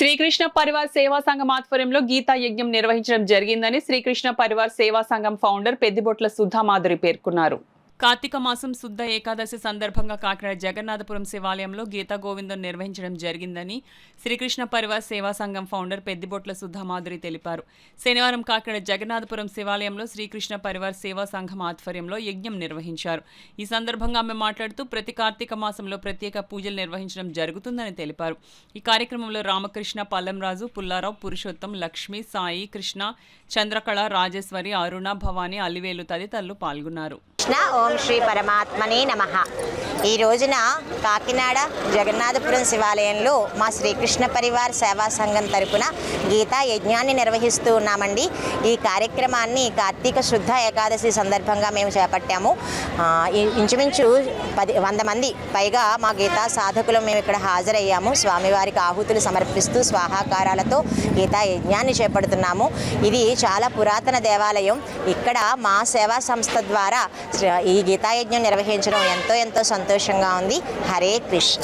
శ్రీకృష్ణ పరివార్ సేవా సంఘం ఆధ్వర్యంలో గీతా యజ్ఞం నిర్వహించడం జరిగిందని శ్రీకృష్ణ పరివార్ సేవా సంఘం ఫౌండర్ పెద్దిబొట్ల సుధామాధురి పేర్కొన్నారు. కార్తీక మాసం శుద్ధ ఏకాదశి సందర్భంగా కాకినాడ జగన్నాథపురం శివాలయంలో గీతా గోవిందం నిర్వహించడం జరిగిందని శ్రీకృష్ణ పరివార్ సేవా సంఘం ఫౌండర్ పెద్దిబొట్ల సుధామాధురి తెలిపారు. శనివారం కాకినాడ జగన్నాథపురం శివాలయంలో శ్రీకృష్ణ పరివార్ సేవా సంఘం ఆధ్వర్యంలో యజ్ఞం నిర్వహించారు. ఈ సందర్భంగా ఆమె మాట్లాడుతూ ప్రతి కార్తీక మాసంలో ప్రత్యేక పూజలు నిర్వహించడం జరుగుతుందని తెలిపారు. ఈ కార్యక్రమంలో రామకృష్ణ, పల్లంరాజు, పుల్లారావు, పురుషోత్తం, లక్ష్మి, సాయి, కృష్ణ, చంద్రకళ, రాజేశ్వరి, అరుణ, భవాని, అలివేలు తదితరులు పాల్గొన్నారు. ఓం శ్రీ పరమాత్మనే నమః. ఈ రోజున కాకినాడ జగన్నాథపురం శివాలయంలో మా శ్రీకృష్ణ పరివార్ సేవా సంఘం తరపున గీతా యజ్ఞాన్ని నిర్వహిస్తూ ఉన్నామండి. ఈ కార్యక్రమాన్ని కార్తీక శుద్ధ ఏకాదశి సందర్భంగా మేము చేపట్టాము. ఇంచుమించు 100 మంది పైగా మా గీతా సాధకులు మేము ఇక్కడ హాజరయ్యాము. స్వామివారికి ఆహుతులు సమర్పిస్తూ స్వాహాకారాలతో గీతా యజ్ఞాన్ని చేపడుతున్నాము. ఇది చాలా పురాతన దేవాలయం. ఇక్కడ మా సేవా సంస్థ ద్వారా ఈ గీతాయజ్ఞం నిర్వహించడం ఎంతో సంతోషంగా ఉంది. హరే కృష్ణ.